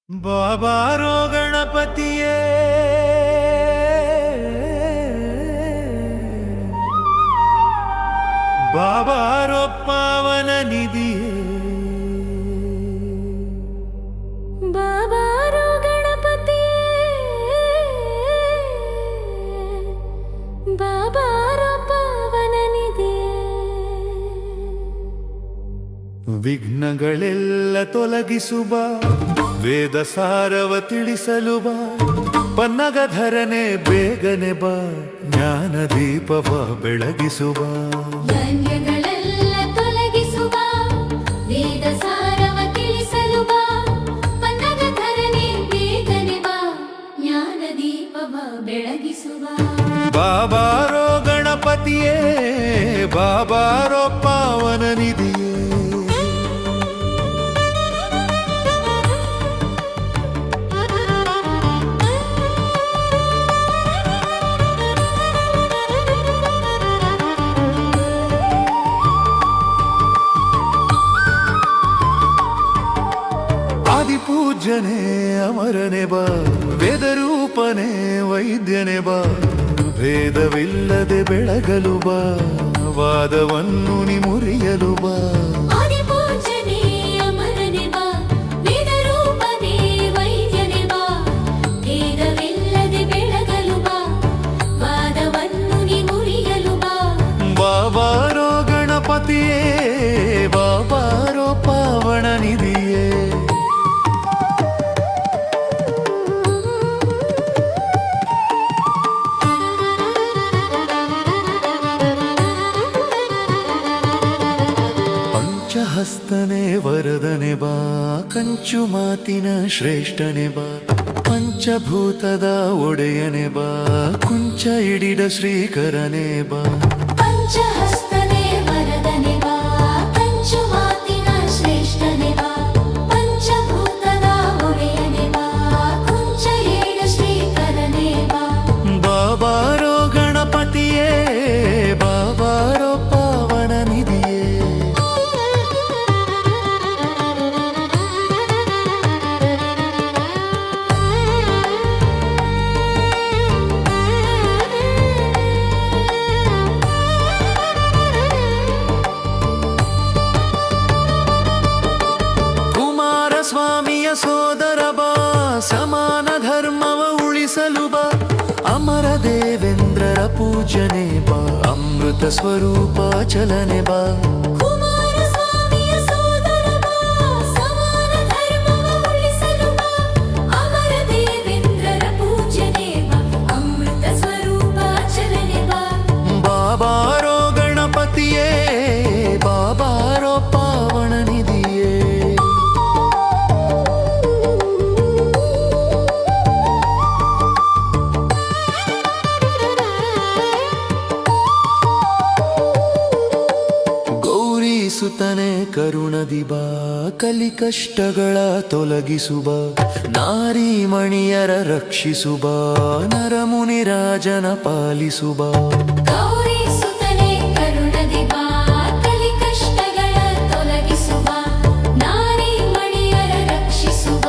ಬಾಬಾರೋ ಗಣಪತಿಯೇ ಬಾಬಾರೋ ಪಾವನ ನಿಧಿಯೇ ಬಾಬಾರೋ ಗಣಪತಿಯೇ ಬಾಬಾರೋ ಪಾವನ ನಿಧಿಯೇ ವಿಘ್ನಗಳೆಲ್ಲ ತೊಲಗಿಸುವ ವೇದ ಸಾರವ ತಿಳಿಸಲು ಬಾ ಪನ್ನಗಧರನೆ ಬೇಗನೆ ಬಾ ಜ್ಞಾನ ದೀಪವ ಬೆಳಗಿಸುವ ಧನ್ಯಗಳೆಲ್ಲ ತೊಲಗಿಸುವ ವೇದ ಸಾರವ ತಿಳಿಸಲು ಬಾ ಪನ್ನಗಧರನೆ ಬೇಗನೆ ಬಾ ಜ್ಞಾನ ದೀಪವ ಬೆಳಗಿಸುವ ಬಾಬಾರೋ ಗಣಪತಿಯೇ ಬಾಬಾರೋ ಪಾವನ ನಿಧಿಯೇ ಆದಿಪೂಜ್ಯನೇ ಅಮರನೆ ಬಾ ವೇದರೂಪನೇ ವೈದ್ಯನೆ ಬಾ ಭೇದವಿಲ್ಲದೆ ಬೆಳಗಲು ಬಾ ವಾದವನ್ನು ಮುರಿಯಲು ಬಾ ಆದಿಪೂಜ್ಯನೇ ಅಮರನೆ ಬಾ ವೇದರೂಪನೇ ವೈದ್ಯನೆ ಬಾ ಭೇದವಿಲ್ಲದೆ ಬೆಳಗಲು ಬಾ ವಾದವನ್ನು ಮುರಿಯಲು ಬಾ ಬಾಬಾರೋ ಗಣಪತಿಯೇ ಬಾಬಾರೋ ಪಾವನ ನಿಧಿಯೇ ಹಸ್ತನೆ ವರದನೆ ಬಾ ಕಂಚು ಮಾತಿನ ಶ್ರೇಷ್ಠನೆ ಬಾ ಪಂಚಭೂತದ ಒಡೆಯನೆ ಬಾ ಕುಂಚ ಹಿಡಿದ ಶ್ರೀಕರನೆ ಬಾ ಪಂಚಹಸ್ತನೆ ವರದನೆ ಬಾ ಕಂಚು ಮಾತಿನ ಶ್ರೇಷ್ಠನೆ ಬಾ ಪಂಚಭೂತದ ಒಡೆಯನೆ ಬಾ ಕುಂಚ ಹಿಡಿದ ಶ್ರೀಕರನೆ ಬಾ ಬಾಬಾರೋ ಗಣಪತಿಯೇ ಬಾಬಾರೋ ಪಾವನ ನಿಧಿಯೇ ಸ್ವಾಮಿಯ ಸೋದರ ಬಾ ಸಮಾನ ಧರ್ಮವ ಉಳಿಸಲು ಬಾ ಅಮರ ದೇವೇಂದ್ರರ ಪೂಜನೆ ಬಾ ಅಮೃತ ಸ್ವರೂಪ ಚಲನೆ ಬಾ ಕುಮಾರಸ್ವಾಮಿಯ ಸೋದರ ಬಾ ಸಮಾನ ಧರ್ಮವ ಉಳಿಸಲು ಬಾ ಅಮರ ದೇವೇಂದ್ರರ ಪೂಜನೆ ಬಾ ಅಮೃತ ಸ್ವರೂಪ ಚಲನೆ ಬಾ ಬಾಬಾರೋ ಗಣಪತಿಯೇ ಬಾಬಾರೋ ಪಾವನ ನಿಧಿಯೇ ಸುತನೆ ಕರುಣದಿ ಬಾ ಕಲಿ ಕಷ್ಟಗಳ ತೊಲಗಿಸುವ ನಾರಿ ಮಣಿಯರ ರಕ್ಷಿಸುವ ನರಮುನಿ ರಾಜನ ಪಾಲಿಸುವ ಗೌರಿ ಸುತನೆ ಕರುಣದಿ ಬಾ ಕಲಿ ಕಷ್ಟಗಳ ತೊಲಗಿಸುವ ನಾರಿ ಮಣಿಯರ ರಕ್ಷಿಸುವ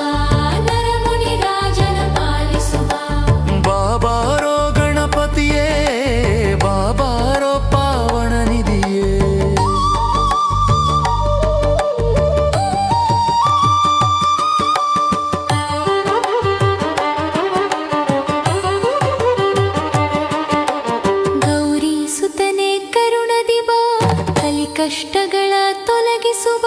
ನರಮುನಿ ರಾಜನ ಪಾಲಿಸುವ ಬಾಬಾರೋ ಗಣಪತಿಯೇ ಬಾಬಾರೋ ಪಾವನ ನಿಧಿಯೇ ಕಷ್ಟಗಳ ತೊಲಗಿಸುವ